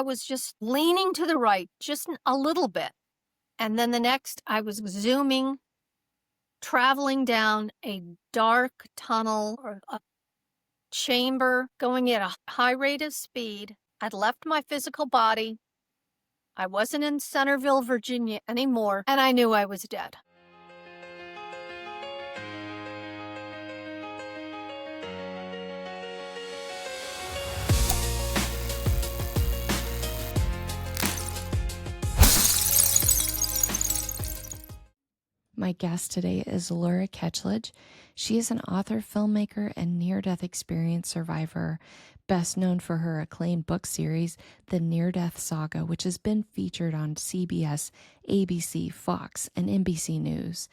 I was just leaning to the right, just a little bit. And then the next, I was zooming, traveling down a dark tunnel or a chamber, going at a high rate of speed. I'd left my physical body. I wasn't in Centerville, Virginia anymore, and I knew I was dead. My guest today is Lura Ketchledge. She is an author, filmmaker, and near-death experience survivor, best known for her acclaimed book series, The Near-Death Saga, which has been featured on CBS, ABC, Fox, and NBC News.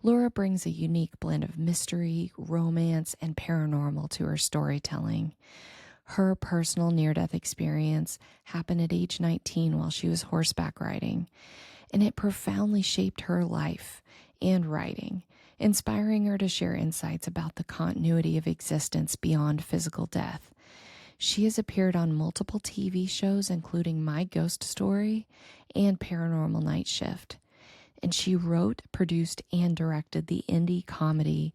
Lura brings a unique blend of mystery, romance, and paranormal to her storytelling. Her personal near-death experience happened at age 19 while she was horseback riding, and it profoundly shaped her life and writing, inspiring her to share insights about the continuity of existence beyond physical death. She has appeared on multiple TV shows, including My Ghost Story and Paranormal Night Shift. And she wrote, produced, and directed the indie comedy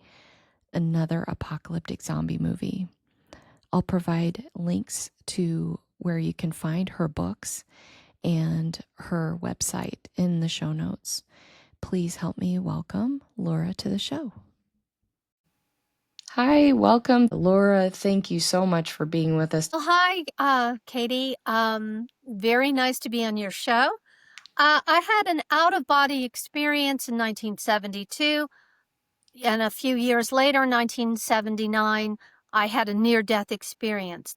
Another Apocalyptic Zombie Movie. I'll provide links to where you can find her books and her website in the show notes. Please help me welcome Lura to the show. Hi, welcome, Lura. Thank you so much for being with us. Well, hi, Katie. Very nice to be on your show. I had an out-of-body experience in 1972, and a few years later, 1979, I had a near-death experience.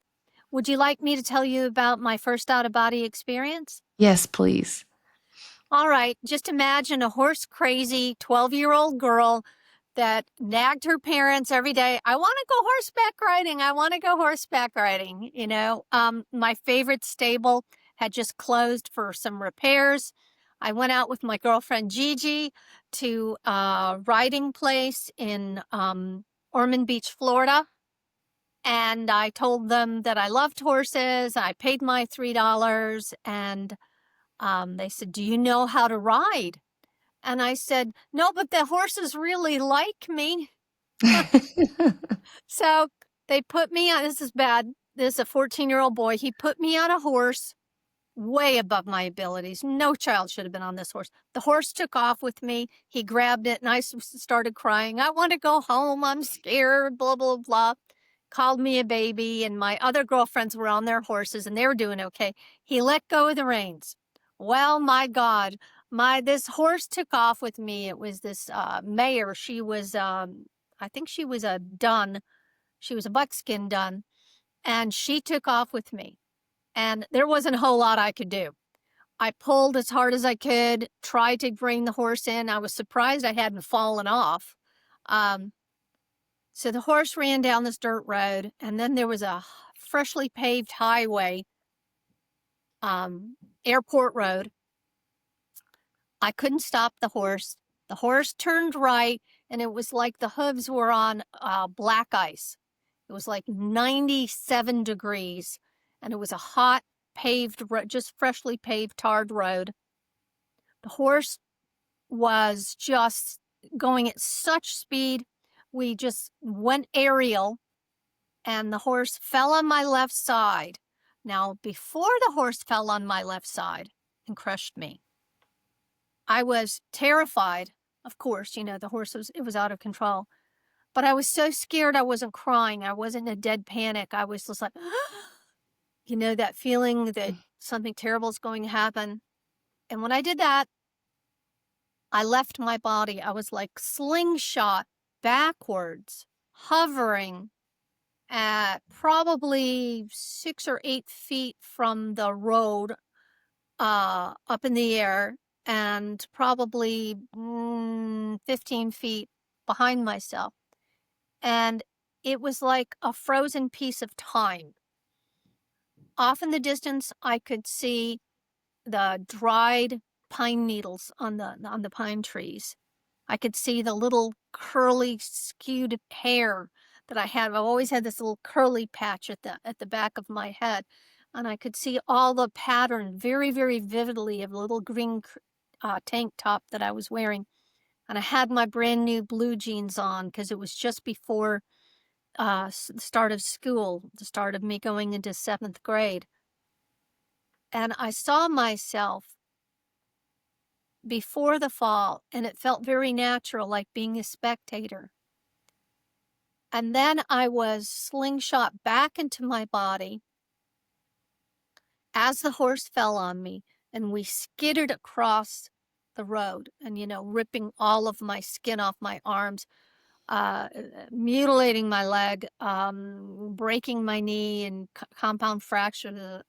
Would you like me to tell you about my first out-of-body experience? Yes, please. All right, just imagine a horse-crazy 12-year-old girl that nagged her parents every day. I want to go horseback riding. I want to go horseback riding. My favorite stable had just closed for some repairs. I went out with my girlfriend Gigi to a riding place in Ormond Beach, Florida. And I told them that I loved horses. I paid my $3 and they said, "Do you know how to ride?" And I said, "No, but the horses really like me." So they put me on, this is bad. This is a 14-year-old boy. He put me on a horse way above my abilities. No child should have been on this horse. The horse took off with me. He grabbed it and I started crying. "I want to go home. I'm scared, blah, blah, blah." Called me a baby, and my other girlfriends were on their horses and they were doing okay. He let go of the reins. Well, my God, this horse took off with me. It was this mare. She was, I think she was a dun. She was a buckskin dun, and she took off with me. And there wasn't a whole lot I could do. I pulled as hard as I could, tried to bring the horse in. I was surprised I hadn't fallen off. So the horse ran down this dirt road, and then there was a freshly paved highway, airport road. I couldn't stop the horse. The horse turned right, and it was like the hooves were on black ice. It was like 97 degrees, and it was a hot paved, just freshly paved, tarred road. The horse was just going at such speed. We just went aerial, and the horse fell on my left side. Now, before the horse fell on my left side and crushed me, I was terrified. Of course, the horse was out of control. But I was so scared I wasn't crying. I wasn't in a dead panic. I was just like, that feeling that something terrible is going to happen. And when I did that, I left my body. I was like slingshot backwards, hovering at probably 6 or 8 feet from the road, up in the air, and probably 15 feet behind myself. And it was like a frozen piece of time. Off in the distance, I could see the dried pine needles on the pine trees. I could see the little curly, skewed hair that I had. I've always had this little curly patch at the back of my head. and I could see all the pattern very, very vividly of the little green tank top that I was wearing. And I had my brand new blue jeans on because it was just before the start of school, the start of me going into 7th grade. And I saw myself before the fall, and it felt very natural, like being a spectator. And then I was slingshot back into my body as the horse fell on me, and we skidded across the road and, ripping all of my skin off my arms, mutilating my leg, breaking my knee and compound fracture.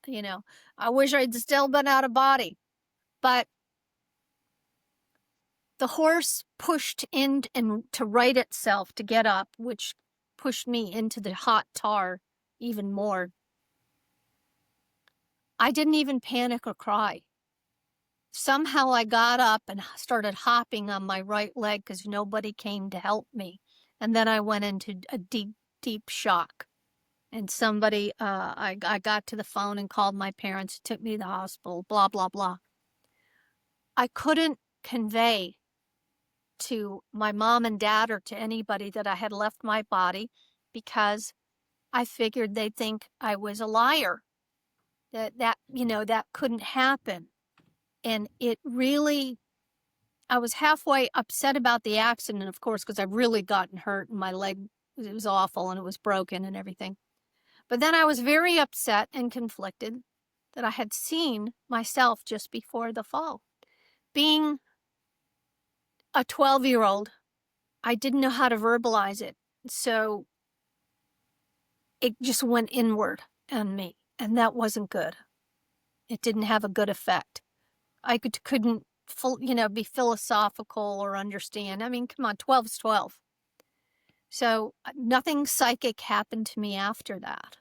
I wish I'd still been out of body, but the horse pushed in and to right itself to get up, which pushed me into the hot tar even more. I didn't even panic or cry. Somehow I got up and started hopping on my right leg because nobody came to help me. And then I went into a deep, deep shock. And somebody, I got to the phone and called my parents, took me to the hospital, blah, blah, blah. I couldn't convey to my mom and dad or to anybody that I had left my body because I figured they'd think I was a liar, that couldn't happen. And it really, I was halfway upset about the accident, of course, because I've really gotten hurt and my leg, it was awful and it was broken and everything. But then I was very upset and conflicted that I had seen myself just before the fall. Being a 12-year-old, I didn't know how to verbalize it. So it just went inward on me, and that wasn't good. It didn't have a good effect. I couldn't be philosophical or understand. I mean, come on, 12's 12. So nothing psychic happened to me after that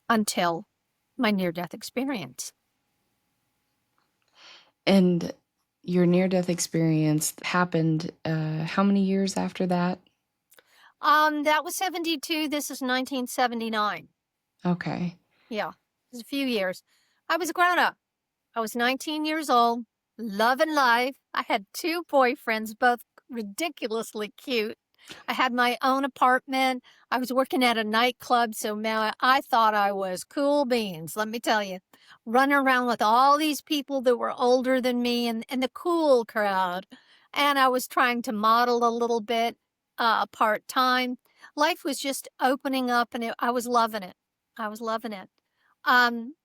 until my near-death experience. And your near-death experience happened how many years after that? That was 72. This is 1979. Okay. Yeah, it was a few years. I was a grown-up. I was 19 years old, loving life. I had 2 boyfriends, both ridiculously cute. I had my own apartment. I was working at a nightclub, so now I thought I was cool beans, let me tell you. Running around with all these people that were older than me and the cool crowd. And I was trying to model a little bit part-time. Life was just opening up, and I was loving it. I was loving it.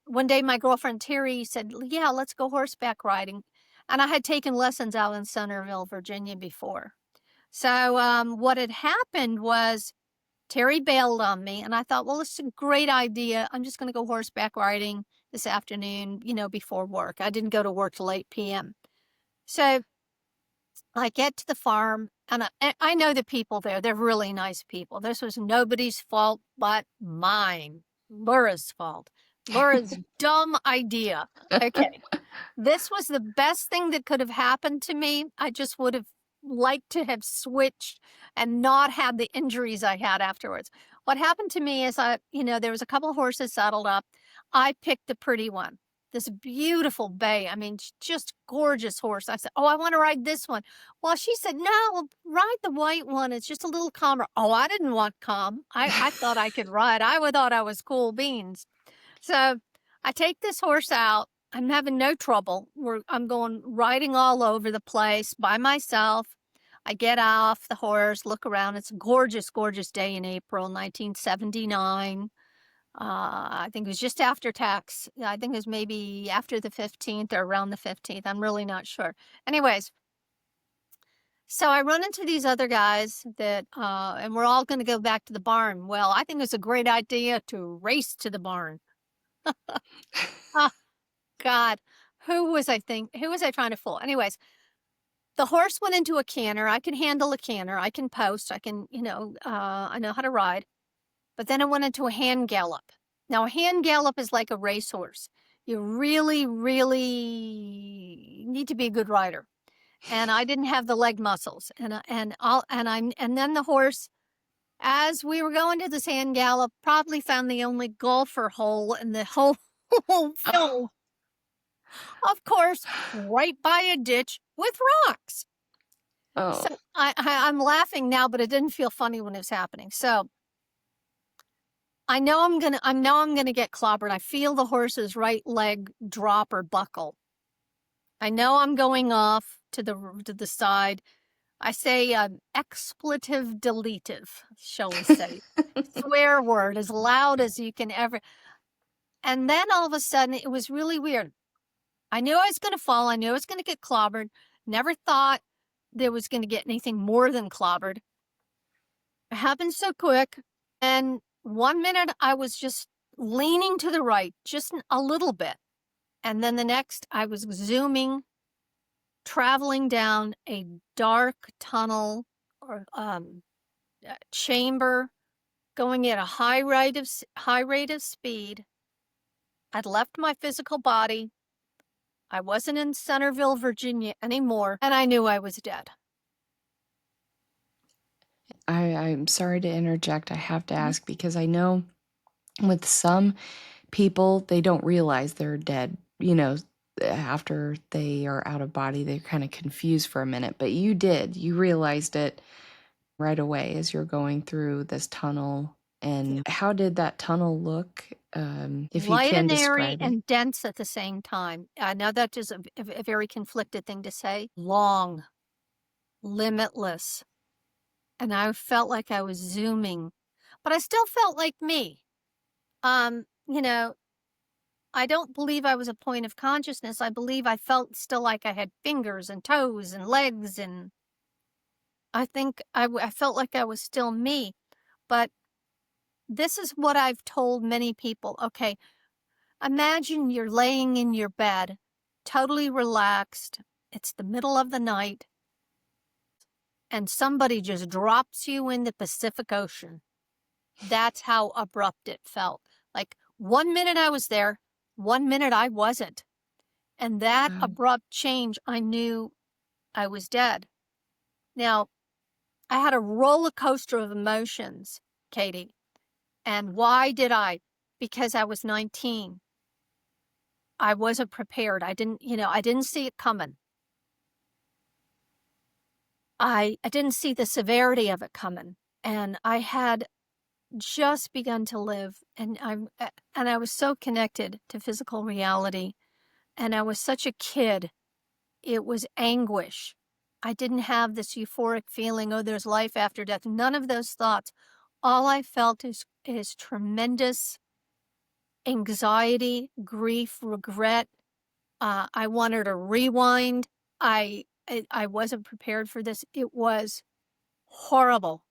One day my girlfriend Terry said, yeah, let's go horseback riding. And I had taken lessons out in Centerville, Virginia before. So what had happened was Terry bailed on me, and I thought, well, it's a great idea. I'm just going to go horseback riding this afternoon, before work. I didn't go to work till 8 p.m. So I get to the farm, and I know the people there. They're really nice people. This was nobody's fault but mine. Laura's fault. Laura's dumb idea. Okay. This was the best thing that could have happened to me. I just would have liked to have switched and not had the injuries I had afterwards. What happened to me is there was a couple of horses saddled up. I picked the pretty one, this beautiful bay. I mean, just gorgeous horse. I said, oh, I want to ride this one. Well, she said, no, ride the white one. It's just a little calmer. Oh, I didn't want calm. I thought I could ride. I thought I was cool beans. So I take this horse out. I'm having no trouble. I'm going riding all over the place by myself. I get off the horse, look around. It's a gorgeous, gorgeous day in April, 1979. I think it was just after tax. I think it was maybe after the 15th or around the 15th. I'm really not sure. Anyways, so I run into these other guys that, and we're all going to go back to the barn. Well, I think it's a great idea to race to the barn. Oh, God, who was I trying to fool? Anyways, the horse went into a canter. I can handle a canter. I can post. I can, I know how to ride. But then it went into a hand gallop. Now, a hand gallop is like a racehorse. You really, really need to be a good rider. And I didn't have the leg muscles. And then the horse As we were going to the sand gallop, probably found the only golfer hole in the whole, whole film. Of course, right by a ditch with rocks. Oh. So I'm laughing now, but it didn't feel funny when it was happening. So I know I'm gonna get clobbered. I feel the horse's right leg drop or buckle. I know I'm going off to the side. I say expletive deletive, shall we say. Swear word as loud as you can ever. And then all of a sudden it was really weird. I knew I was gonna fall, I knew I was gonna get clobbered. Never thought there was gonna get anything more than clobbered. It happened so quick. And 1 minute I was just leaning to the right, just a little bit. And then the next I was zooming, traveling down a dark tunnel or chamber, going at a high rate of speed. I'd left my physical body. I wasn't in Centerville, Virginia anymore, and I knew I was dead. I'm sorry to interject. I have to ask because I know with some people, they don't realize they're dead. After they are out of body, they're kind of confused for a minute. But you did. You realized it right away as you're going through this tunnel. And how did that tunnel look? If you Light can and airy describe it. and dense at the same time. I know that is a very conflicted thing to say. Long, limitless. And I felt like I was zooming, but I still felt like me. You know, I don't believe I was a point of consciousness. I believe I felt still like I had fingers and toes and legs, and I think I felt like I was still me. But this is what I've told many people. Okay, imagine you're laying in your bed, totally relaxed. It's the middle of the night, and somebody just drops you in the Pacific Ocean. That's how abrupt it felt. Like 1 minute I was there, 1 minute I wasn't. And that Wow. abrupt change, I knew I was dead. Now, I had a roller coaster of emotions, Katie. And why did I? Because I was 19. I wasn't prepared. I didn't see it coming. I didn't see the severity of it coming. And I had just begun to live, and I was so connected to physical reality, and I was such a kid. It was anguish. I didn't have this euphoric feeling, oh, there's life after death. None of those thoughts. All I felt is tremendous anxiety, grief, regret. I wanted to rewind. I wasn't prepared for this. It was horrible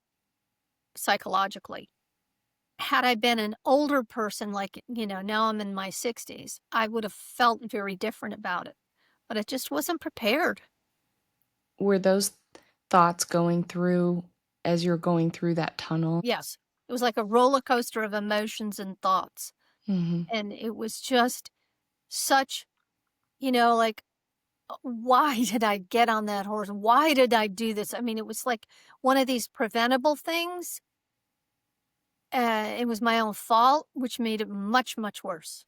psychologically. Had I been an older person, like, now I'm in my 60s, I would have felt very different about it. But I just wasn't prepared. Were those thoughts going through as you're going through that tunnel? Yes, it was like a roller coaster of emotions and thoughts. Mm-hmm. And it was just such, like, why did I get on that horse? Why did I do this? I mean, it was like one of these preventable things. It was my own fault, which made it much, much worse.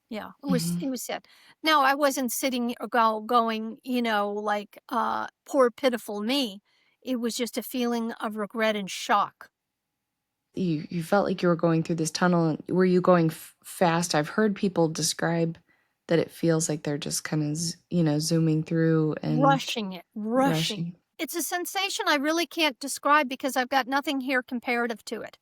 Yeah, Mm-hmm. it was sad. Now, I wasn't sitting or going, like, poor pitiful me. It was just a feeling of regret and shock. You felt like you were going through this tunnel. Were you going fast? I've heard people describe that it feels like they're just kind of, zooming through and Rushing it, rushing. rushing. It's a sensation I really can't describe because I've got nothing here comparative to it.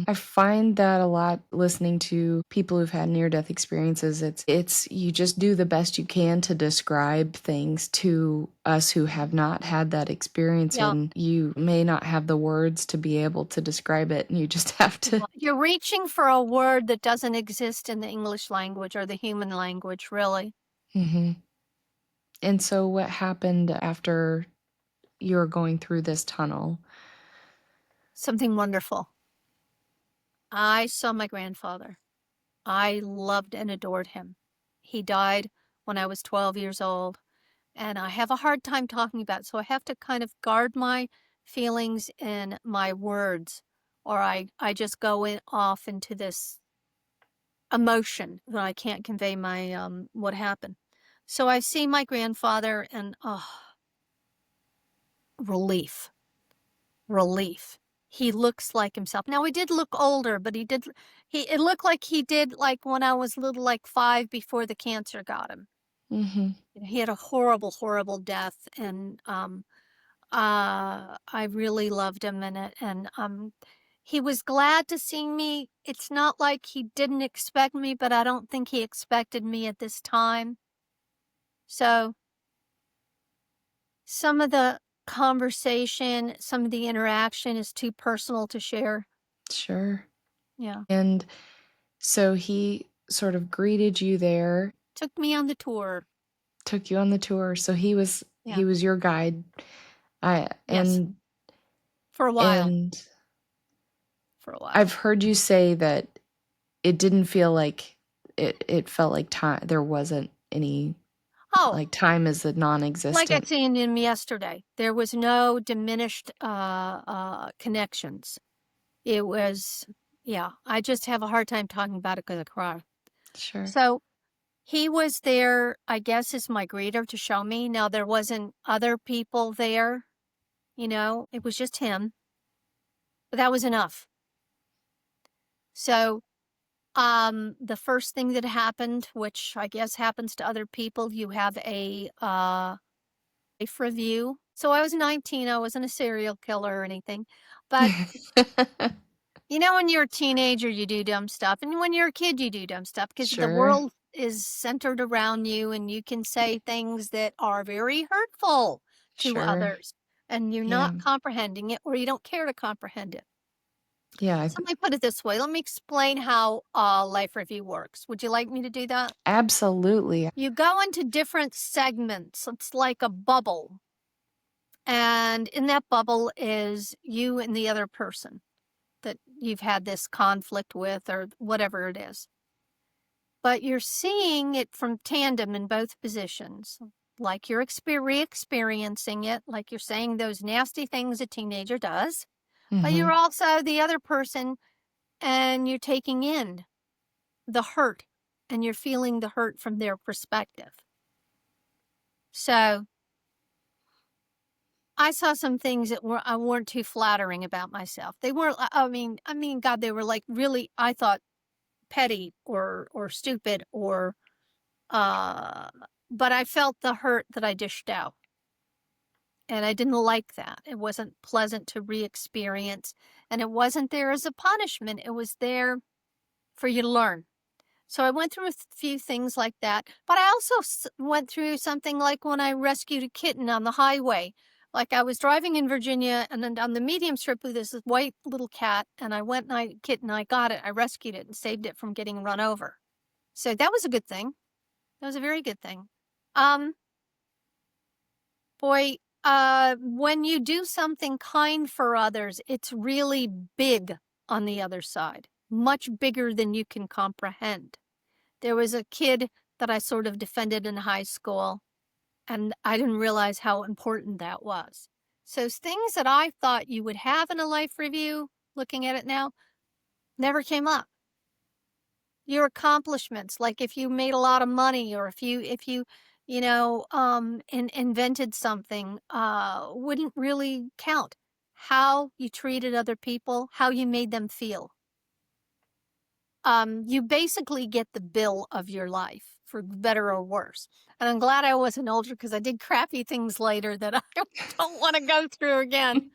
I find that a lot listening to people who've had near-death experiences. It's you just do the best you can to describe things to us who have not had that experience, Yeah. and you may not have the words to be able to describe it, and you just have to. You're reaching for a word that doesn't exist in the English language or the human language, really. Mhm. And so what happened after you were going through this tunnel? Something wonderful. I saw my grandfather. I loved and adored him. He died when I was 12 years old, and I have a hard time talking about it, so I have to kind of guard my feelings in my words, or I just go off into this emotion that I can't convey my what happened. So I see my grandfather and relief, relief. He looks like himself. Now he did look older, but it looked like he did like when I was little, like 5 before the cancer got him. Mhm. He had a horrible, horrible death, and I really loved him in it, and he was glad to see me. It's not like he didn't expect me, but I don't think he expected me at this time. So some of the conversation, some of the interaction is too personal to share. Sure. Yeah. And so he sort of greeted you there, Took me on the tour. took you on the tour. So Yeah. he was your guide. I Yes. For a while. and For a while. I've heard you say that it didn't feel like it felt like time there wasn't any Oh, like time is a like I non-existent. seen him yesterday. There was no diminished connections. It was, yeah, I just have a hard time talking about it because I cry. Sure. So he was there, I guess, as my greeter to show me. Now, there wasn't other people there, it was just him, but that was enough. So, the first thing that happened, which I guess happens to other people, you have a life review. So I was 19, I wasn't a serial killer or anything, but when you're a teenager, you do dumb stuff. And when you're a kid, you do dumb stuff because the Sure. world is centered around you and you can say things that are very hurtful to Sure. others and you're Yeah. not comprehending it or you don't care to comprehend it. Yeah, So let me put it this way. Let me explain how life review works. Would you like me to do that? absolutely. You go into different segments. It's like a bubble. And in that bubble is you and the other person that you've had this conflict with or whatever it is. But you're seeing it from tandem in both positions, like you're re-experiencing it, like you're saying those nasty things a teenager does, but you're Mhm. also the other person and you're taking in the hurt and you're feeling the hurt from their perspective. So I saw some things that weren't too flattering about myself. They weren't. I mean, God, they were like really. I thought petty or stupid or uh. But I felt the hurt that I dished out, and I didn't like that. It wasn't pleasant to re-experience, and it wasn't there as a punishment. It was there for you to learn. So I went through a few things like that, but I also went through something like when I rescued a kitten on the highway. Like I was driving in Virginia and then on the medium strip with this white little cat and I went and I got it. I rescued it and saved it from getting run over. So that was a good thing. That was a very good thing. Um, boy, when you do something kind for others, it's really big on the other side, much bigger than you can comprehend. There was a kid that I sort of defended in high school, and I didn't realize how important that was. So things that I thought you would have in a life review, looking at it now, never came up. Your accomplishments, like if you made a lot of money or if you invented something, wouldn't really count. How you treated other people, how you made them feel. You basically get the bill of your life for better or worse. And I'm glad I wasn't older because I did crappy things later that I don't want to go through again.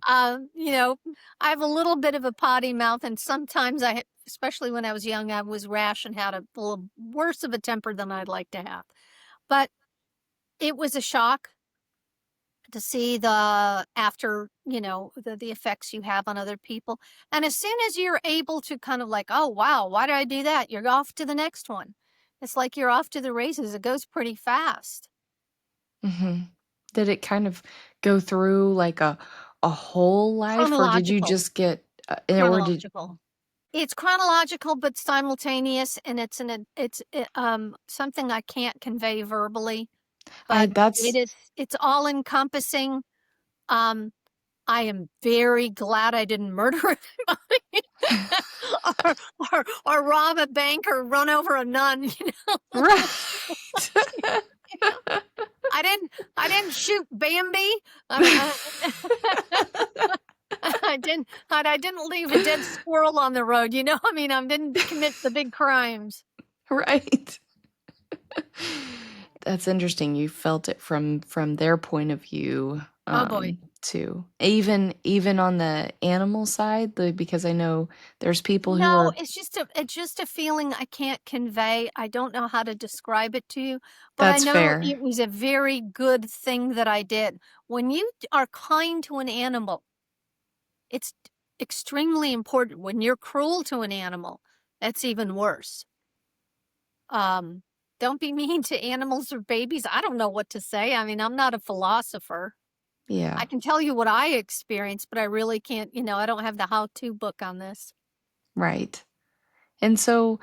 You know, I have a little bit of a potty mouth, and sometimes especially when I was young, I was rash and had a little worse of a temper than I'd like to have. But it was a shock to see the after, the effects you have on other people. And as soon as you're able to kind of like, oh, wow, why did I do that? You're off to the next one. It's like you're off to the races. It goes pretty fast. Mhm. Did it kind of go through like a whole life, or did you Chronological, just get or did chronological. It's chronological, but simultaneous. And it's something I can't convey verbally, I but that's it's all encompassing. Um, I am very glad I didn't murder anybody or, or rob a bank or run over a nun, you know. Right. I didn't shoot Bambi. I, I didn't leave a dead squirrel on the road, you know. I mean, I didn't commit the big crimes. Right. That's interesting. You felt it from their point of view, Oh boy. too. Even on the animal side, because I know there's people who No, are it's just a feeling I can't convey. I don't know how to describe it to you, but I that's know fair. it was a very good thing that I did. When you are kind to an animal, it's extremely important. When you're cruel to an animal, that's even worse. Um, don't be mean to animals or babies. I don't know what to say. I mean, I'm not a philosopher. I Yeah, can tell you what I experienced, but I really can't, you know, I don't have the how-to book on this. right. And so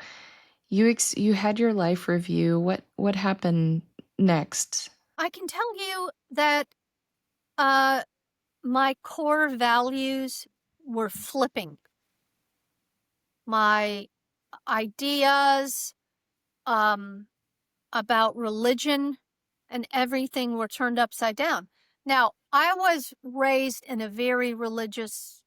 you had your life review. What happened next? I can tell you that uh my core values were flipping. My ideas um about religion and everything were turned upside down. Now, I was raised in a very religious,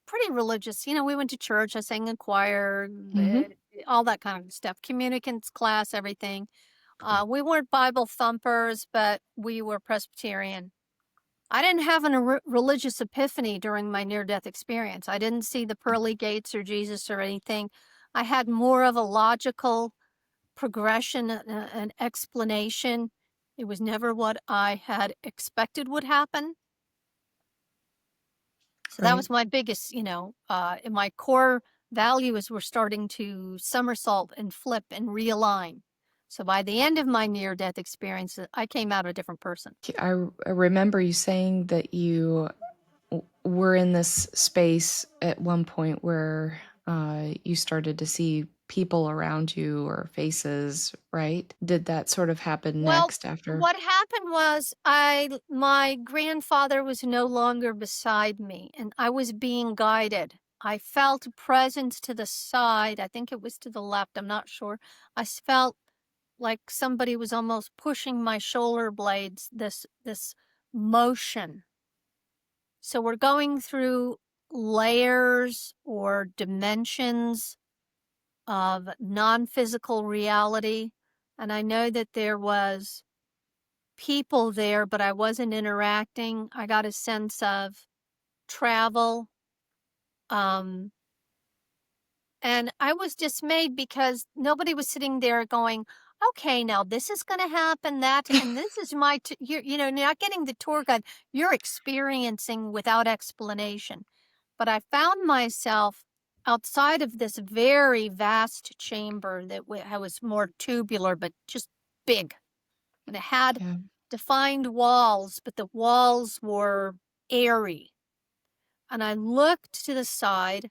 pretty religious, you know, we went to church, I sang in choir, Mhm. all that kind of stuff, communicants class, everything. We weren't Bible thumpers, but we were Presbyterian. I didn't have a religious epiphany during my near-death experience. I didn't see the pearly gates or Jesus or anything. I had more of a logical progression, an explanation. It was never what I had expected would happen. So that Right. was my biggest, you know, in my core values were starting to somersault and flip and realign. So by the end of my near-death experience, I came out a different person. I remember you saying that you were in this space at one point where you started to see people around you or faces, right? Did that sort of happen Well, next after? what happened was my grandfather was no longer beside me and I was being guided. I felt a presence to the side. I think it was to the left. I'm not sure. Felt like somebody was almost pushing my shoulder blades, this motion. So we're going through layers or dimensions of non-physical reality. And I know that there was people there, but I wasn't interacting. I got a sense of travel. Um, and I was dismayed because nobody was sitting there going, okay, now this is going to happen, that, and this is you know, not getting the tour guide, you're experiencing without explanation. But I found myself outside of this very vast chamber that was more tubular, but just big. And it had Yeah. defined walls, but the walls were airy. And I looked to the side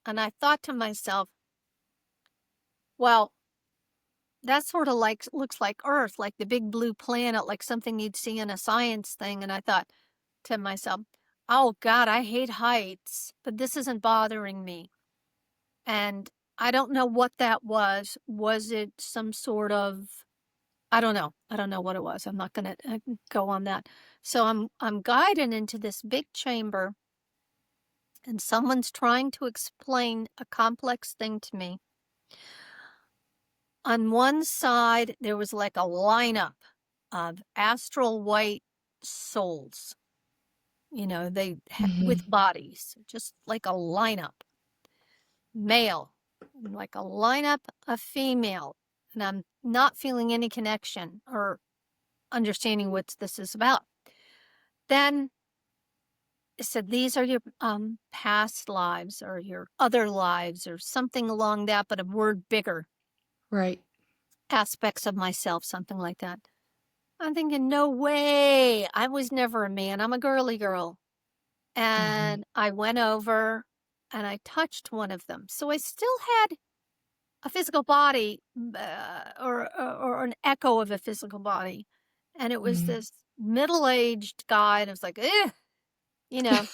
and I thought to myself, well, that sort of like looks like Earth, like the big blue planet, like something you'd see in a science thing. And I thought to myself, oh God, I hate heights, but this isn't bothering me. And I don't know what that was. Was it some sort of, I don't know. I don't know what it was. I'm not going to go on that. So I'm guided into this big chamber and someone's trying to explain a complex thing to me. On one side, there was like a lineup of astral white souls, you know, Mhm. with bodies, just like a lineup, male, like a lineup of female. And I'm not feeling any connection or understanding what this is about. Then it said, these are your past lives or your other lives or something along that, but a word bigger, Right. aspects of myself, something like that. I'm thinking, no way. I was never a man. I'm a girly girl. Mhm. And I went over and I touched one of them. So I still had a physical body or an echo of a physical body. And it was Mhm. this middle-aged guy. And I was like, eh. you know,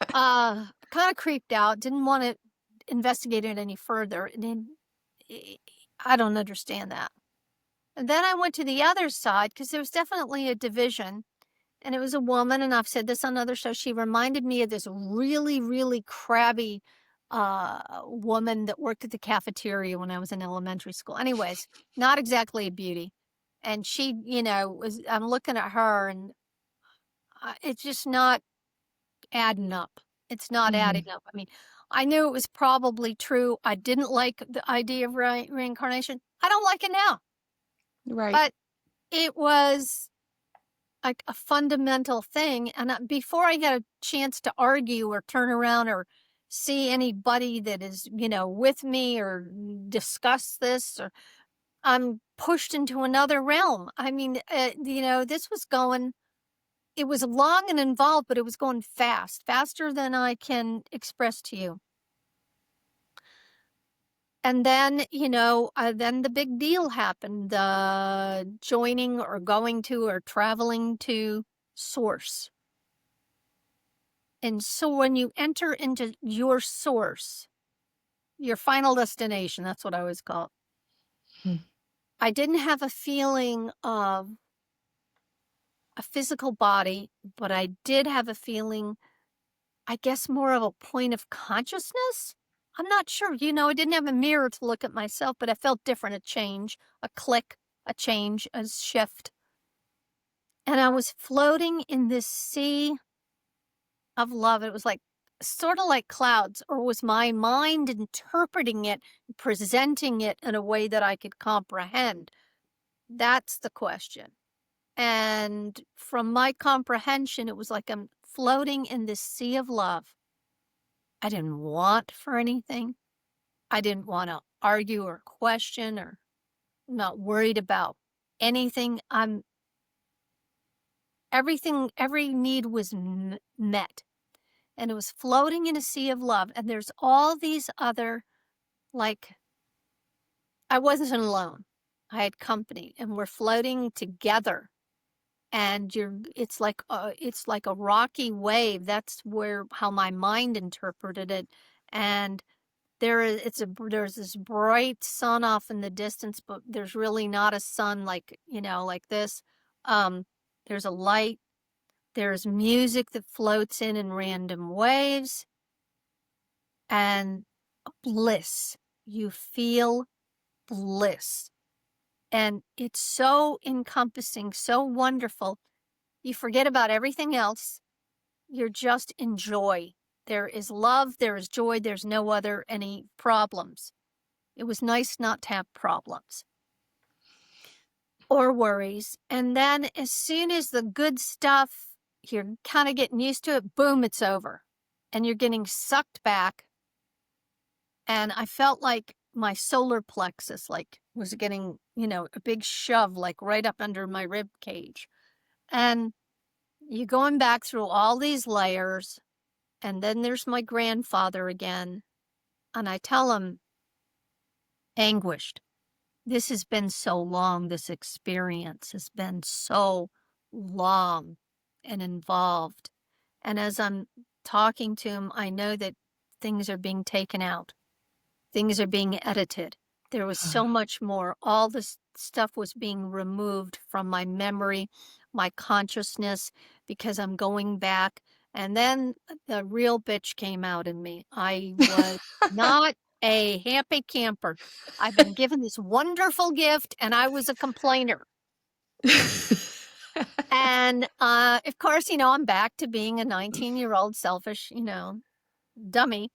kind of creeped out, didn't want to investigate it any further. And then I don't understand that. And then I went to the other side because there was definitely a division. And it was a woman, and I've said this on other shows. She reminded me of this really, really crabby woman that worked at the cafeteria when I was in elementary school. Anyways, not exactly a beauty. And she, I'm looking at her, and it's just not adding up. It's not adding Mhm. up. I mean, I knew it was probably true. I didn't like the idea of reincarnation. I don't like it now, Right. but it was like a fundamental thing. And before I get a chance to argue or turn around or see anybody that is, with me or discuss this, or I'm pushed into another realm. I mean, this was going, it was long and involved, but it was going fast, faster than I can express to you. And then, then the big deal happened, the joining or going to or traveling to source. And so when you enter into your source, your final destination, that's what I always call it. Hmm. I didn't have a feeling of a physical body, but I did have a feeling, I guess, more of a point of consciousness. I'm not sure. I didn't have a mirror to look at myself, but I felt different, a change, a click, a change, a shift. And I was floating in this sea of love. It was like sort of like clouds, or was my mind interpreting it, presenting it in a way that I could comprehend? That's the question. And from my comprehension, it was like I'm floating in this sea of love. I didn't want for anything. I didn't want to argue or question, or not worried about anything. Every need was met. And it was floating in a sea of love. And there's all these other, like, I wasn't alone. I had company, and we're floating together. And it's like a rocky wave. That's how my mind interpreted it. And there's this bright sun off in the distance, but there's really not a sun like, like this. Um, there's a light. There's music that floats in random waves, and bliss. You feel bliss. And it's so encompassing, so wonderful. You forget about everything else. You're just in joy. There is love, there is joy, there's no other any problems. It was nice not to have problems or worries. And then as soon as the good stuff, you're kind of getting used to it, boom, it's over. And you're getting sucked back. And I felt like my solar plexus was getting, a big shove like right up under my rib cage. And you're going back through all these layers. And then there's my grandfather again. And I tell him, anguished. This has been so long. This experience has been so long and involved. And as I'm talking to him, I know that things are being taken out. Things are being edited. There was so much more. All this stuff was being removed from my memory, my consciousness, because I'm going back. And then the real bitch came out in me. I was not a happy camper. I've been given this wonderful gift, and I was a complainer. And of course, I'm back to being a 19-year-old selfish, dummy.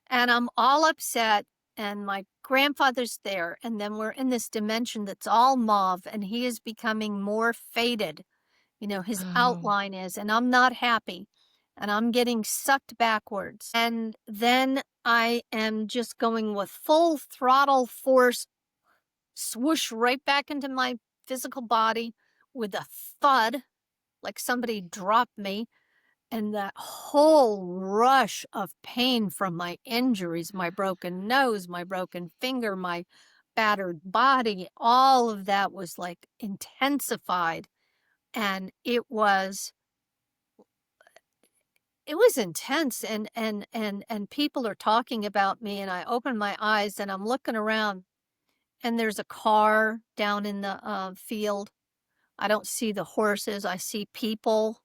And I'm all upset, and my grandfather's there, and then we're in this dimension that's all mauve, and he is becoming more faded. His Oh. outline is, and I'm not happy, and I'm getting sucked backwards. And then I am just going with full throttle force, swoosh right back into my physical body with a thud, like somebody dropped me. And that whole rush of pain from my injuries, my broken nose, my broken finger, my battered body, all of that was like intensified. And it was it was intense, and people are talking about me, and I open my eyes and I'm looking around, and there's a car down in the field. I don't see the horses, I see people.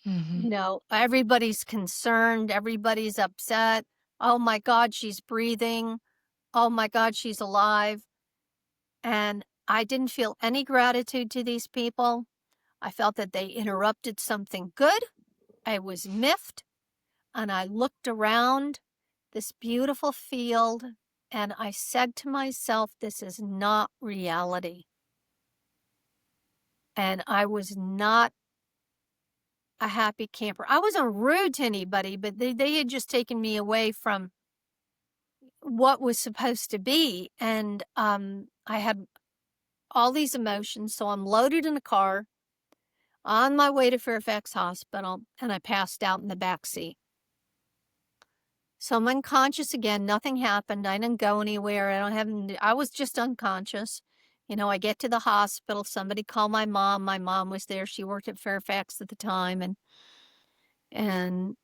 Mhm. Everybody's concerned, everybody's upset. Oh my God, she's breathing. Oh my God, she's alive. And I didn't feel any gratitude to these people. I felt that they interrupted something good. I was miffed, and I looked around this beautiful field, and I said to myself, this is not reality. And I was not a happy camper. I wasn't rude to anybody, but they had just taken me away from what was supposed to be. And I had all these emotions. So I'm loaded in a car on my way to Fairfax Hospital, and I passed out in the back seat. So I'm unconscious again. Nothing happened. I didn't go anywhere. I was just unconscious. I get to the hospital. Somebody called my mom. My mom was there. She worked at Fairfax at the time. And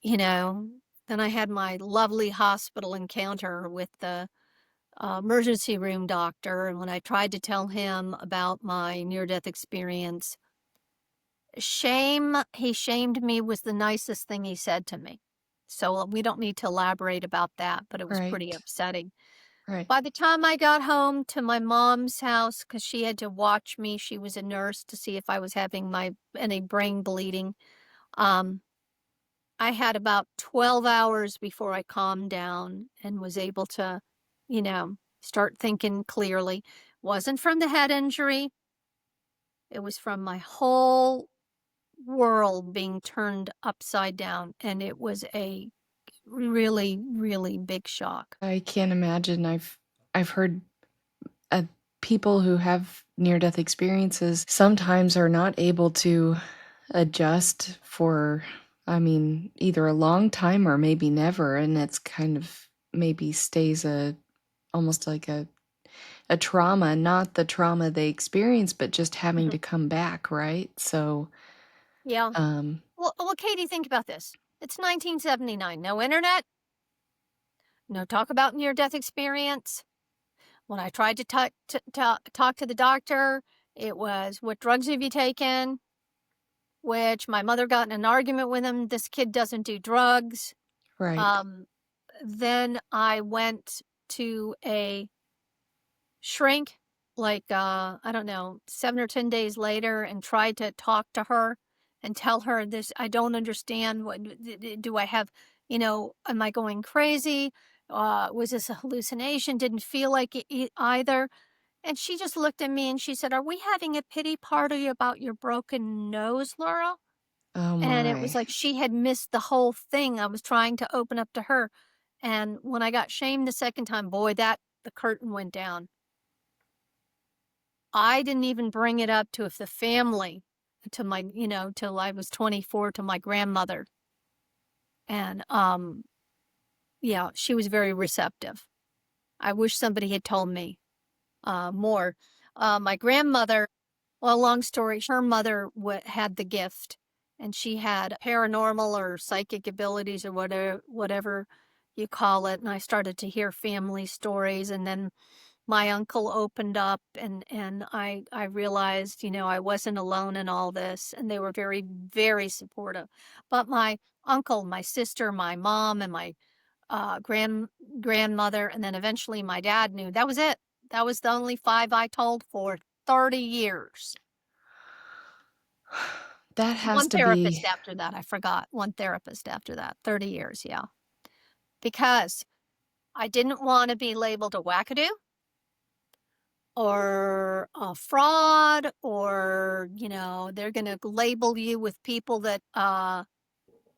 then I had my lovely hospital encounter with the emergency room doctor. And when I tried to tell him about my near-death experience, he shamed me was the nicest thing he said to me. So we don't need to elaborate about that, but it was pretty Right. upsetting. Right. By the time I got home to my mom's house, because she had to watch me, she was a nurse to see if I was having any brain bleeding. Um, I had about 12 hours before I calmed down and was able to, start thinking clearly. Wasn't from the head injury. It was from my whole world being turned upside down, and it was a really, really big shock. I can't imagine. I've heard uh, people who have near-death experiences sometimes are not able to adjust for, I mean, either a long time or maybe never, and it's kind of maybe stays almost like a trauma, not the trauma they experienced, but just having Mhm. to come back, right? So, Yeah. um, Well, Katie, think about this. It's 1979. No internet, no talk about near-death experience. When I tried to talk to the doctor, it was, "What drugs have you taken?" Which my mother got in an argument with him. "This kid doesn't do drugs." right. Um, then I went to a shrink, like, I don't know, 7 or 10 days later, and tried to talk to her and tell her this. I don't understand. What do I have? Am I going crazy? Was this a hallucination? Didn't feel like it either. And she just looked at me and she said, "Are we having a pity party about your broken nose, Laura?" Oh And it was my. like she had missed the whole thing. I was trying to open up to her. And when I got shamed the second time, boy, the curtain went down. I didn't even bring it up to if the family, till I was 24, to my grandmother. And yeah, she was very receptive. I wish somebody had told me more. My grandmother, well, long story, her mother had the gift, and she had paranormal or psychic abilities or whatever you call it. And I started to hear family stories, and then my uncle opened up, and I realized, I wasn't alone in all this, and they were very, very supportive. But my uncle, my sister, my mom, and my grandmother, and then eventually my dad knew. That was it. That was the only five I told for 30 years. That has One to be therapist after that, I forgot. One therapist after that, 30 years, yeah. Because I didn't want to be labeled a wackadoo or a fraud, or, they're going to label you with people that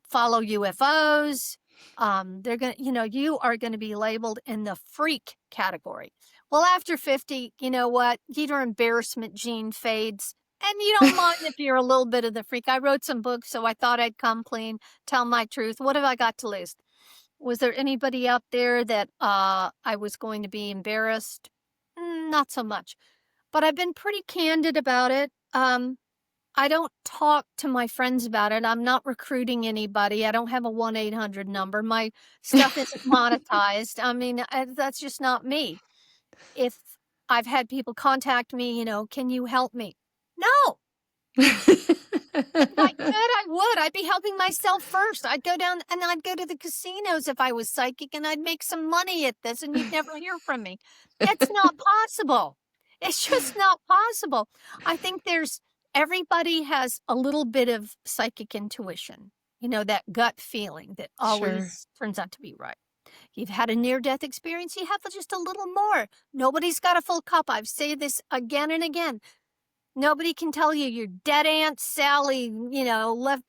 follow UFOs. They're going to, you are going to be labeled in the freak category. Well, after 50, you know what? Your embarrassment gene fades. And you don't mind if you're a little bit of the freak. I wrote some books, so I thought I'd come clean, tell my truth. What have I got to lose? Was there anybody out there that I was going to be embarrassed? Not so much. But I've been pretty candid about it. I don't talk to my friends about it. I'm not recruiting anybody. I don't have a 1-800 number. My stuff isn't monetized. I mean, that's just not me. If I've had people contact me, "Can you help me?" No. If I could, I would. I'd be helping myself first. I'd go down and I'd go to the casinos if I was psychic, and I'd make some money at this, and you'd never hear from me. It's not possible. It's just not possible. I think everybody has a little bit of psychic intuition, that gut feeling that Sure. always turns out to be right. You've had a near death experience, you have just a little more. Nobody's got a full cup. I've said this again and again. Nobody can tell you your dead Aunt Sally,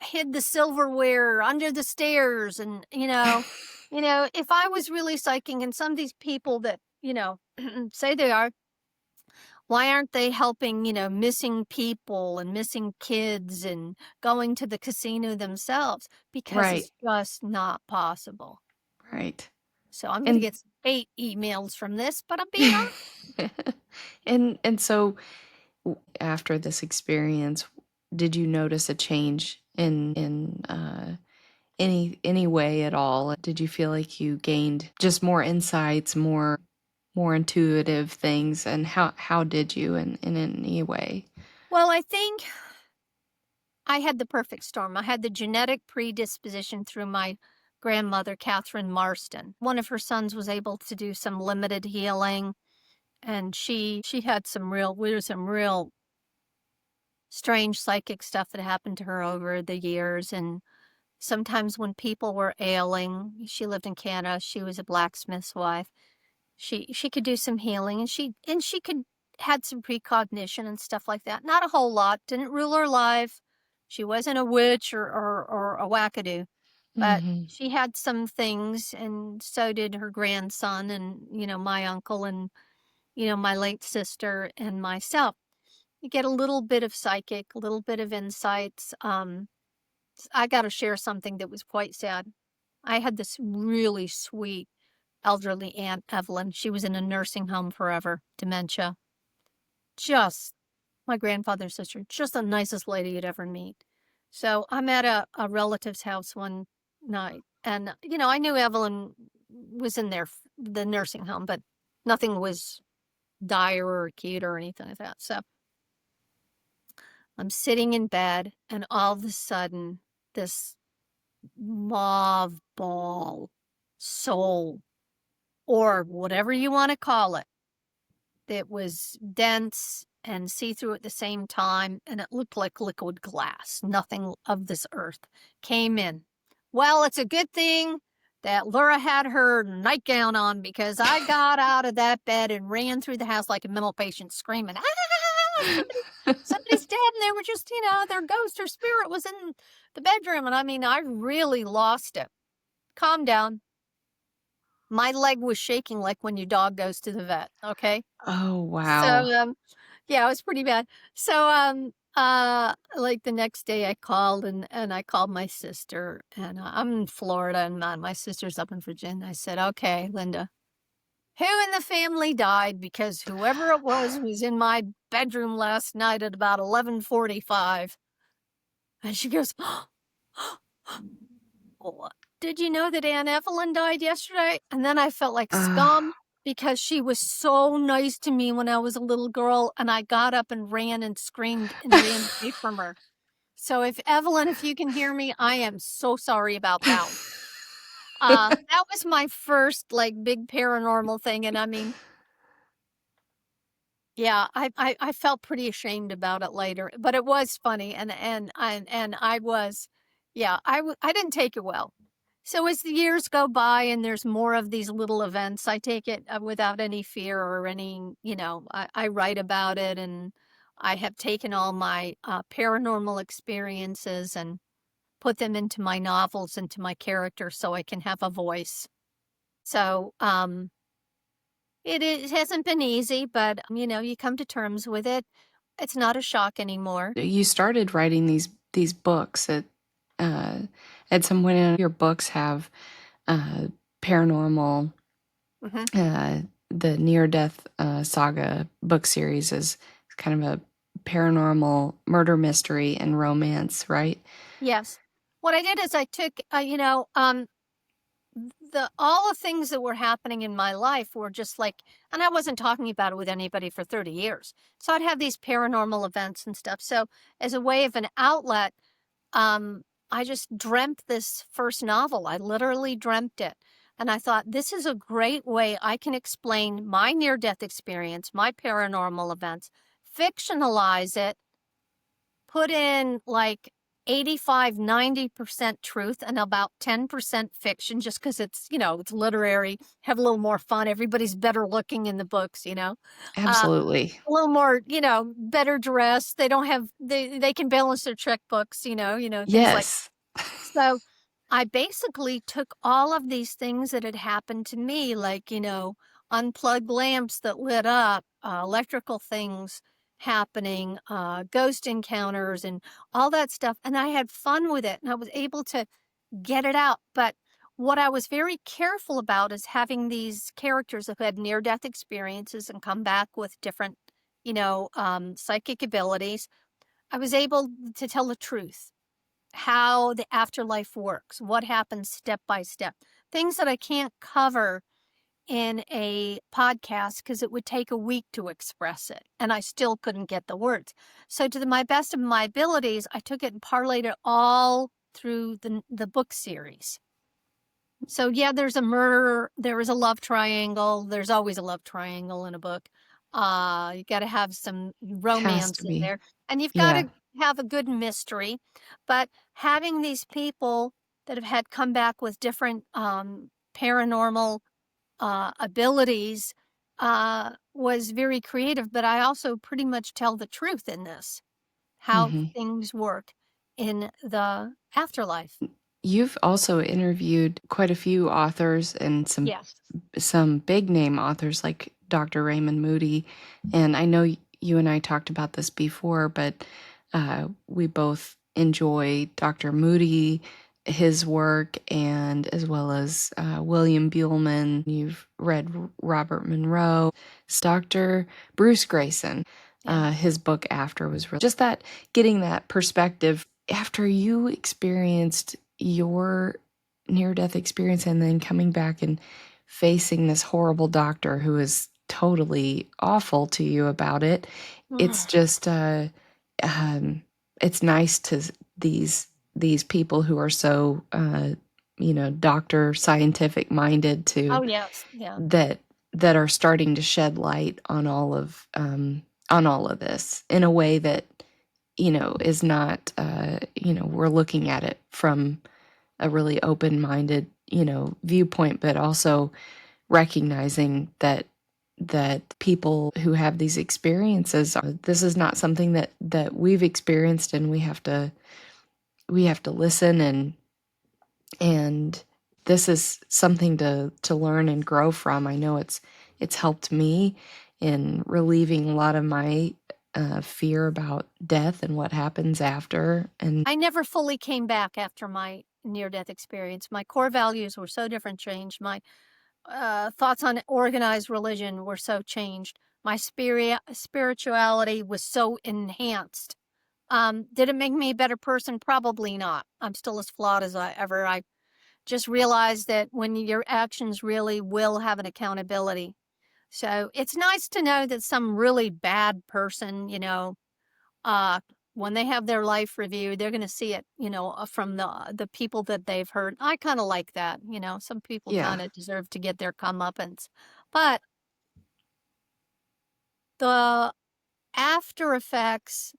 hid the silverware under the stairs. And, if I was really psychic and some of these people that, say they are, why aren't they helping, missing people and missing kids and going to the casino themselves? Because Right. it's just not possible. Right. So I'm going to And get some hate emails from this, but I'm being and so after this experience, did you notice a change in any way at all? Did you feel like you gained just more insights, more intuitive things, and how did you in any way? Well, I think I had the perfect storm. I had the genetic predisposition through my grandmother, Catherine Marston. One of her sons was able to do some limited healing, and she had some real strange psychic stuff that happened to her over the years. And sometimes when people were ailing, she lived in Canada. She was a blacksmith's wife. She could do some healing, and she could had some precognition and stuff like that. Not a whole lot. Didn't rule her life. She wasn't a witch or a wackadoo, but Mhm. she had some things, and so did her grandson, and my uncle, and my late sister, and myself. You get a little bit of psychic, a little bit of insights. I got to share something that was quite sad. I had this really sweet elderly Aunt Evelyn. She was in a nursing home forever, dementia. Just my grandfather's sister, just the nicest lady you'd ever meet. So I'm at a relative's house one night, and I knew Evelyn was in there, the nursing home, but nothing was dire or acute or anything like that. So I'm sitting in bed, and all of a sudden, this mauve ball, soul, or whatever you want to call it, that was dense and see-through at the same time, and it looked like liquid glass. Nothing of this earth came in. Well, it's a good thing that Lura had her nightgown on, because I got out of that bed and ran through the house like a mental patient screaming, somebody's dead, and they were just, their ghost or spirit was in the bedroom. And I mean, I really lost it. Calm down. My leg was shaking like when your dog goes to the vet, okay? Oh, So, wow. yeah, it was pretty bad. So, like the next day I called, and I called my sister, and I'm in Florida, and my sister's up in Virginia. I said, "Okay, Linda, who in the family died? Because whoever it was in my bedroom last night at about 11:45." And she goes, "Oh, did you know that Aunt Evelyn died yesterday?" And then I felt like Ah. scum, because she was so nice to me when I was a little girl, and I got up and ran and screamed and ran away from her. So if Evelyn, if you can hear me, I am so sorry about that. That was my first like big paranormal thing, and I mean, yeah, I felt pretty ashamed about it later, but it was funny, and I was, yeah, I didn't take it well. So as the years go by and there's more of these little events, I take it without any fear or any, I write about it, and I have taken all my paranormal experiences and put them into my novels, into my characters, so I can have a voice. So, it hasn't been easy, but, you come to terms with it. It's not a shock anymore. You started writing these books uh, at some point in your books have uh, paranormal, Mhm. uh, the near death saga book series is kind of a paranormal, murder mystery, and romance, right? Yes. What I did is I took, all the things that were happening in my life were just like, and I wasn't talking about it with anybody for 30 years. So I'd have these paranormal events and stuff. So as a way of an outlet, um, I just dreamt this first novel. I literally dreamt it. And I thought, this is a great way I can explain my near death experience, my paranormal events, fictionalize it, put in like 85-90% truth and about 10% fiction, just because it's literary, have a little more fun. Everybody's better looking in the books, uh, Absolutely. a little more, better dressed. They don't have, they can balance their checkbooks, things like. Yes. So I basically took all of these things that had happened to me, like, unplugged lamps that lit up, electrical things happening, ghost encounters, and all that stuff. And I had fun with it and I was able to get it out. But what I was very careful about is having these characters who had near death experiences and come back with different, psychic abilities. I was able to tell the truth, how the afterlife works, what happens step by step, things that I can't cover in a podcast because it would take a week to express it and I still couldn't get the words. So to my best of my abilities, I took it and parlayed it all through the book series. So yeah, there's a murder, there is a love triangle. There's always a love triangle in a book. You got to have some Has romance to in be. there, and you've got Yeah. to have a good mystery. But having these people that have had come back with different paranormal abilities was very creative. But I also pretty much tell the truth in this, how Mhm. things work in the afterlife. You've also interviewed quite a few authors and Yes. some big name authors like Dr. Raymond Moody. And I know you and I talked about this before, but we both enjoy Dr. Moody, his work, and as well as William Buellman. You've read Robert Monroe, Dr. Bruce Grayson. Yeah. His book After was really just that, getting that perspective after you experienced your near death experience and then coming back and facing this horrible doctor who is totally awful to you about it. It's just it's nice to these people who are so doctor scientific minded Oh, to yes. Yeah. that that are starting to shed light on all of this in a way that is not we're looking at it from a really open-minded viewpoint, but also recognizing that people who have these experiences, this is not something that we've experienced, and we have to listen, and this is something to learn and grow from. I know it's helped me in relieving a lot of my fear about death and what happens after. And I never fully came back after my near death experience. My core values were so different, changed. My thoughts on organized religion were so changed. My spirituality was so enhanced. Did it make me a better person? Probably not. I'm still as flawed as I just realized that when your actions really will have an accountability. So it's nice to know that some really bad person, uh, when they have their life review, they're going to see it, from the people that they've heard. I kind of like that. Some people yeah. kind of deserve to get their comeuppance, but the after effects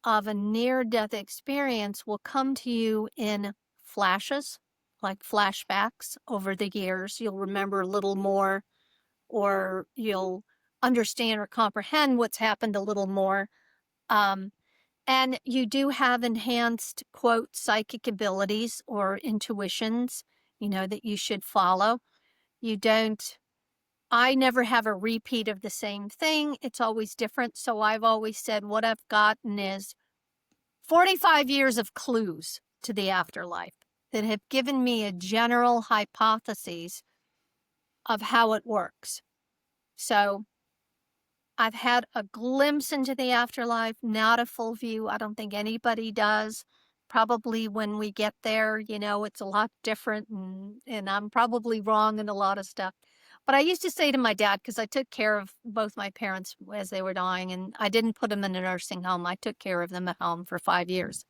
of a near-death experience will come to you in flashes, like flashbacks over the years. You'll remember a little more, or you'll understand or comprehend what's happened a little more. Um, And you do have enhanced, quote, psychic abilities or intuitions, that you should follow. You don't, I never have a repeat of the same thing. It's always different. So I've always said what I've gotten is 45 years of clues to the afterlife that have given me a general hypothesis of how it works. So I've had a glimpse into the afterlife, not a full view. I don't think anybody does. Probably when we get there, it's a lot different, and I'm probably wrong in a lot of stuff. But I used to say to my dad, because I took care of both my parents as they were dying, and I didn't put them in a nursing home. I took care of them at home for 5 years.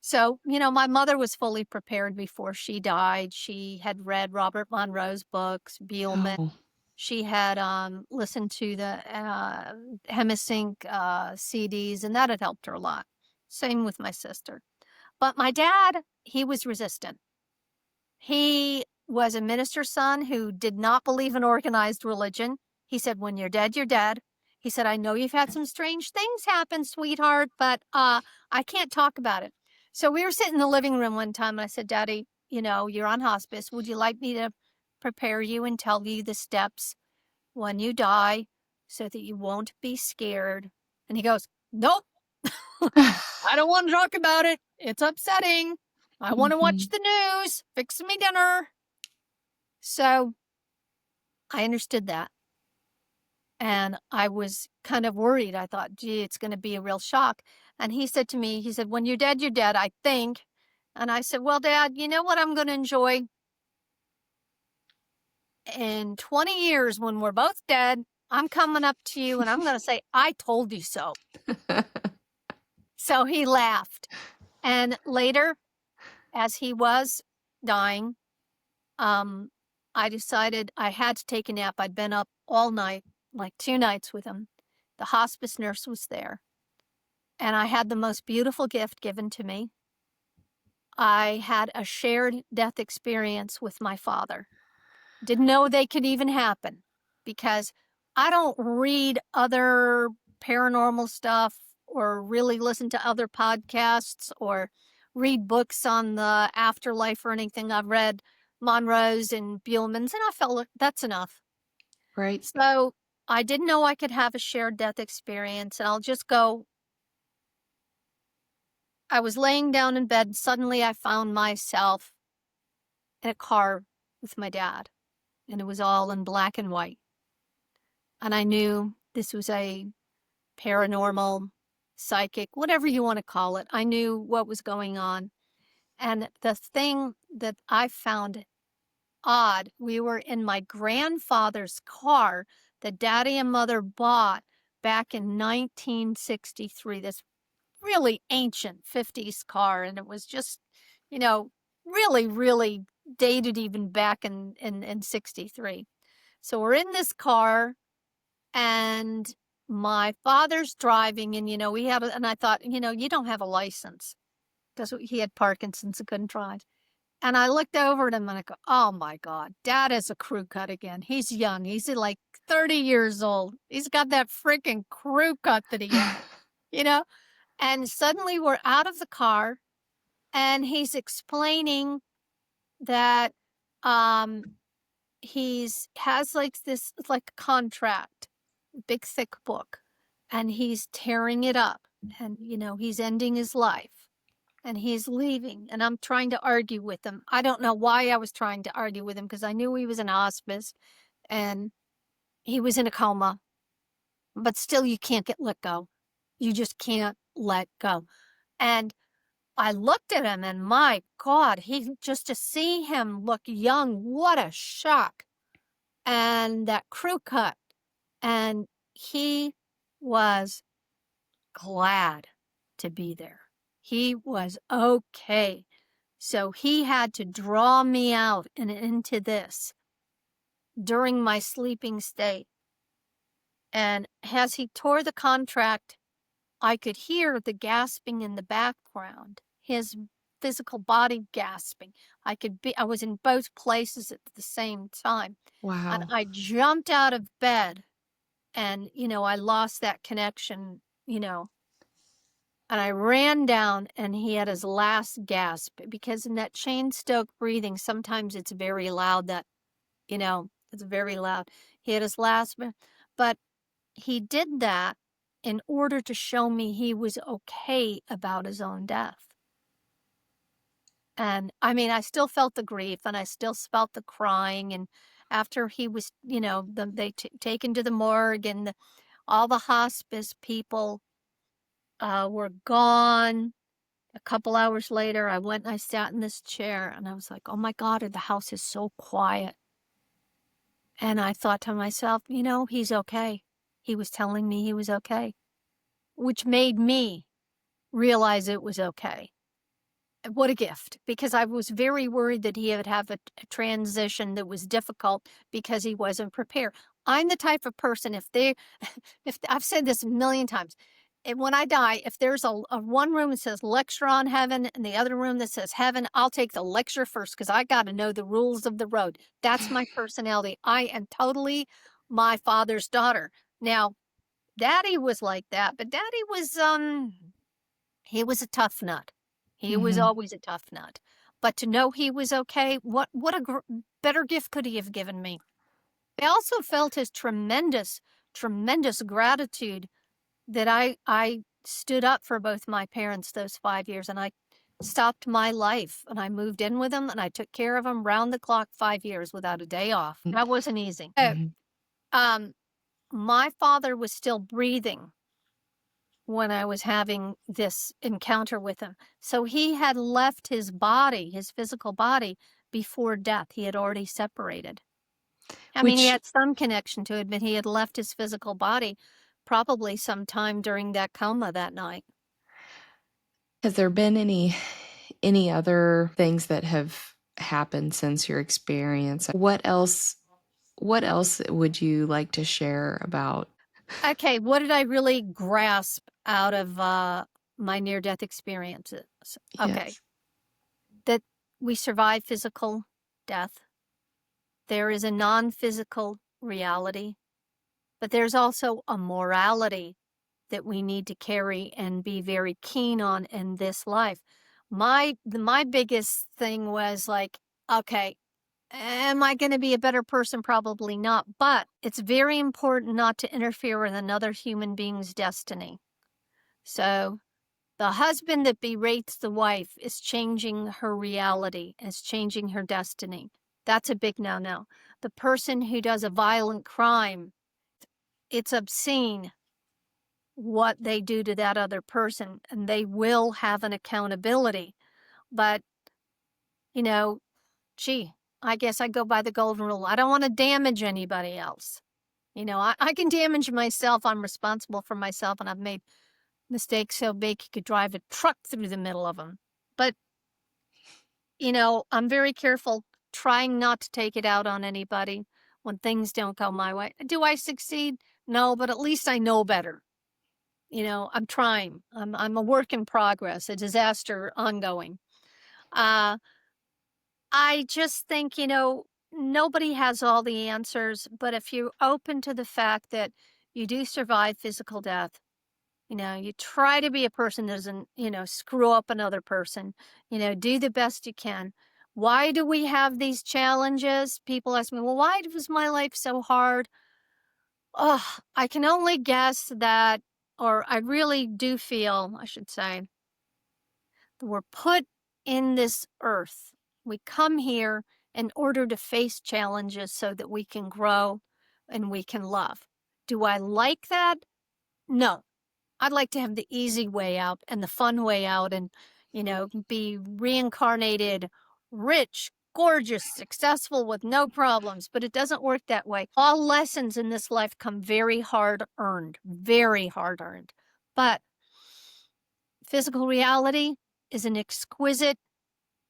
So, my mother was fully prepared before she died. She had read Robert Monroe's books, Beelman. Oh. She had listened to the Hemisync CDs, and that had helped her a lot. Same with my sister. But my dad, he was resistant. He was a minister's son who did not believe in organized religion. He said, when you're dead, you're dead. He said, I know you've had some strange things happen, sweetheart, but I can't talk about it. So we were sitting in the living room one time, and I said, Daddy, you're on hospice. Would you like me to prepare you and tell you the steps when you die so that you won't be scared? And he goes, nope, I don't want to talk about it. It's upsetting. I want to watch the news. Fix me dinner. So I understood that. And I was kind of worried. I thought, gee, it's going to be a real shock. And he said to me, when you're dead, I think. And I said, well, Dad, you know what I'm going to enjoy? In 20 years, when we're both dead, I'm coming up to you and I'm going to say, I told you so. So he laughed. And later, as he was dying, I decided I had to take a nap. I'd been up all night, like 2 nights with him. The hospice nurse was there. And I had the most beautiful gift given to me. I had a shared death experience with my father. Didn't know they could even happen because I don't read other paranormal stuff or really listen to other podcasts or read books on the afterlife or anything. I've read Monroe's and Beelman's, and I felt like that's enough. Right. So I didn't know I could have a shared death experience, and I'll just go. I was laying down in bed, and suddenly I found myself in a car with my dad, and it was all in black and white. And I knew this was a paranormal, psychic, whatever you want to call it. I knew what was going on. And the thing that I found odd, we were in my grandfather's car that Daddy and Mother bought back in 1963, this really ancient 50s car. And it was just, really, really dated even back in 63. So we're in this car, and my father's driving, and, and I thought, you don't have a license because he had Parkinson's and couldn't drive. And I looked over at him and I go, oh my God, Dad is a crew cut again. He's young. He's like 30 years old. He's got that freaking crew cut that he had, And suddenly we're out of the car and he's explaining that has like this, like a contract, big thick book, and he's tearing it up, and he's ending his life and he's leaving, and I'm trying to argue with him. I don't know why I was trying to argue with him because I knew he was in hospice and he was in a coma, but still you can't let go. You just can't let go. And I looked at him and my God, just to see him look young, what a shock. And that crew cut, and he was glad to be there. He was okay. So he had to draw me out and into this during my sleeping state. And as he tore the contract, I could hear the gasping in the background, his physical body gasping. I was in both places at the same time. Wow. And I jumped out of bed and, I lost that connection, and I ran down and he had his last gasp, because in that chain stoke breathing, sometimes it's very loud it's very loud. He had his last, but he did that in order to show me he was okay about his own death. And I mean, I still felt the grief and I still felt the crying. And after he was, they taken to the morgue, and All the hospice people were gone. A couple hours later, I went and I sat in this chair and I was like, oh my God, the house is so quiet. And I thought to myself, he's okay. He was telling me he was okay, which made me realize it was okay. What a gift, because I was very worried that he would have a transition that was difficult because he wasn't prepared. I'm the type of person, if I've said this a million times, when I die, if there's a one room that says lecture on heaven and the other room that says heaven, I'll take the lecture first because I got to know the rules of the road. That's my personality. I am totally my father's daughter. Now, Daddy was like that, but Daddy was he was a tough nut. He was Mhm. always a tough nut. But to know he was okay, what better gift could he have given me? I also felt his tremendous, tremendous gratitude that I stood up for both my parents those 5 years, and I stopped my life, and I moved in with them, and I took care of them round the clock 5 years without a day off. That wasn't easy. Mhm. Um, my father was still breathing when I was having this encounter with him. So he had left his body, his physical body, before death. He had already separated. I mean, he Which had some connection to it, but he had left his physical body probably sometime during that coma that night. has there been any other things that have happened since your experience? What else would you like to share about? Okay, what did I really grasp out of my near-death experiences? Okay, Yes. that we survive physical death. There is a non-physical reality, but there's also a morality that we need to carry and be very keen on in this life. My biggest thing was like, okay, am I going to be a better person? Probably not, but it's very important not to interfere with another human being's destiny. So the husband that berates the wife is changing her reality, is changing her destiny. That's a big no-no. The person who does a violent crime, it's obscene what they do to that other person, and they will have an accountability. But, you know, gee, I guess I go by the golden rule. I don't want to damage anybody else. I can damage myself. I'm responsible for myself, and I've made mistakes so big you could drive a truck through the middle of them. But, I'm very careful trying not to take it out on anybody when things don't go my way. Do I succeed? No, but at least I know better. I'm trying. I'm a work in progress, a disaster ongoing. Uh, I just think, nobody has all the answers, but if you're open to the fact that you do survive physical death, you try to be a person that doesn't, screw up another person, do the best you can. Why do we have these challenges? People ask me, well, why was my life so hard? Oh, I can only guess that, or I really do feel, I should say, that we're put in this earth. We come here in order to face challenges so that we can grow and we can love. Do I like that? No. I'd like to have the easy way out and the fun way out and, be reincarnated, rich, gorgeous, successful with no problems, but it doesn't work that way. All lessons in this life come very hard earned, very hard earned. But physical reality is an exquisite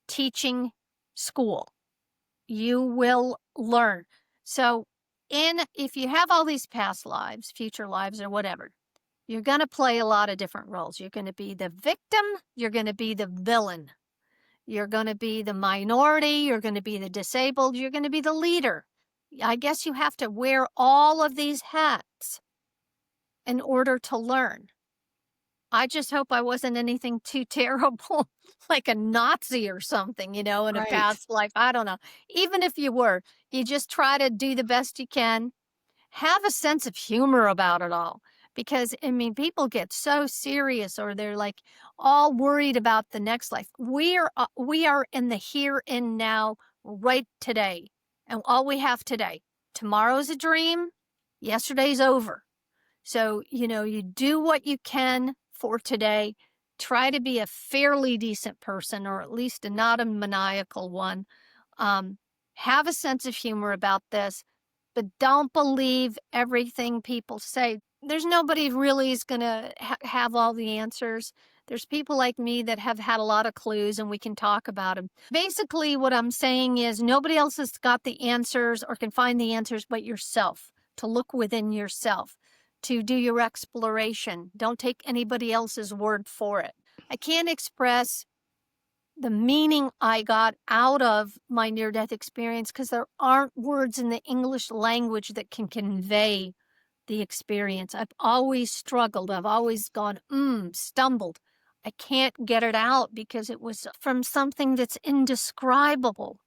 teaching school. You will learn. So, if you have all these past lives, future lives, or whatever, you're going to play a lot of different roles. You're going to be the victim. You're going to be the villain. You're going to be the minority. You're going to be the disabled. You're going to be the leader. I guess you have to wear all of these hats in order to learn. I just hope I wasn't anything too terrible, like a Nazi or something, in a Right. past life. I don't know. Even if you were, you just try to do the best you can. Have a sense of humor about it all. Because, I mean, people get so serious or they're like all worried about the next life. We are in the here and now right today. And all we have today. Tomorrow's a dream. Yesterday's over. So, you do what you can for today. Try to be a fairly decent person, or at least not a maniacal one. Um, have a sense of humor about this, but don't believe everything people say. There's nobody really is going to have all the answers. There's people like me that have had a lot of clues and we can talk about them. Basically, what I'm saying is nobody else has got the answers or can find the answers but yourself, to look within yourself, to do your exploration. Don't take anybody else's word for it. I can't express the meaning I got out of my near death experience because there aren't words in the English language that can convey the experience. I've always struggled. I've always gone, stumbled. I can't get it out because it was from something that's indescribable.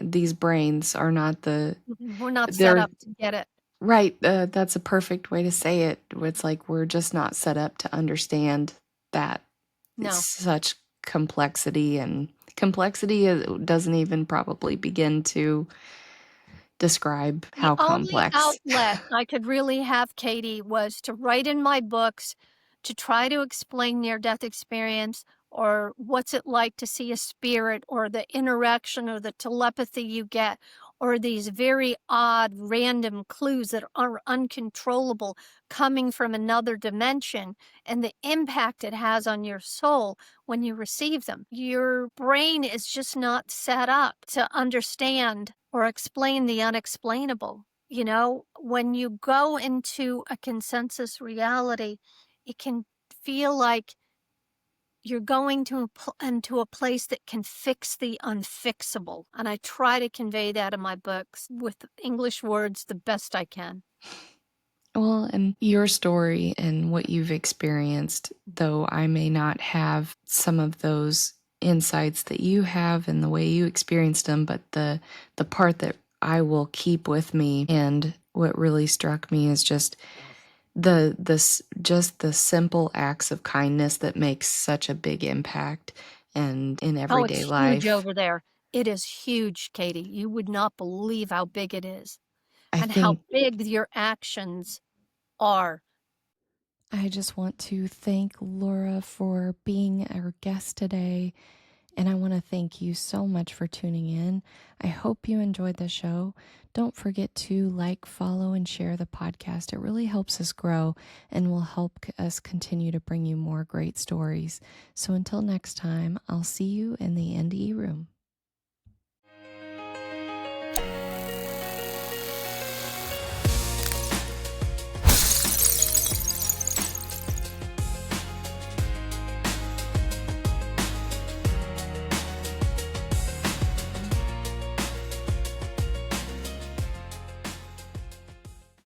These brains are not We're not set they're up to get it. right. That's a perfect way to say it. It's like we're just not set up to understand that it's No. such complexity, and complexity doesn't even probably begin to describe The how only complex. outlet I could really have, Katie, was to write in my books to try to explain near death experience, or what's it like to see a spirit, or the interaction or the telepathy you get, or these very odd random clues that are uncontrollable coming from another dimension, and the impact it has on your soul when you receive them. Your brain is just not set up to understand or explain the unexplainable. When you go into a consensus reality, it can feel like you're going into a place that can fix the unfixable. And I try to convey that in my books with English words the best I can. Well, and your story and what you've experienced, though I may not have some of those insights that you have and the way you experienced them, but the part that I will keep with me and what really struck me is just just the simple acts of kindness that makes such a big impact and in Oh, everyday it's huge life. over there. It is huge, Katie. You would not believe how big it is I and how think big your actions are. I just want to thank Laura for being our guest today. And I want to thank you so much for tuning in. I hope you enjoyed the show. Don't forget to like, follow, and share the podcast. It really helps us grow and will help us continue to bring you more great stories. So until next time, I'll see you in the NDE room.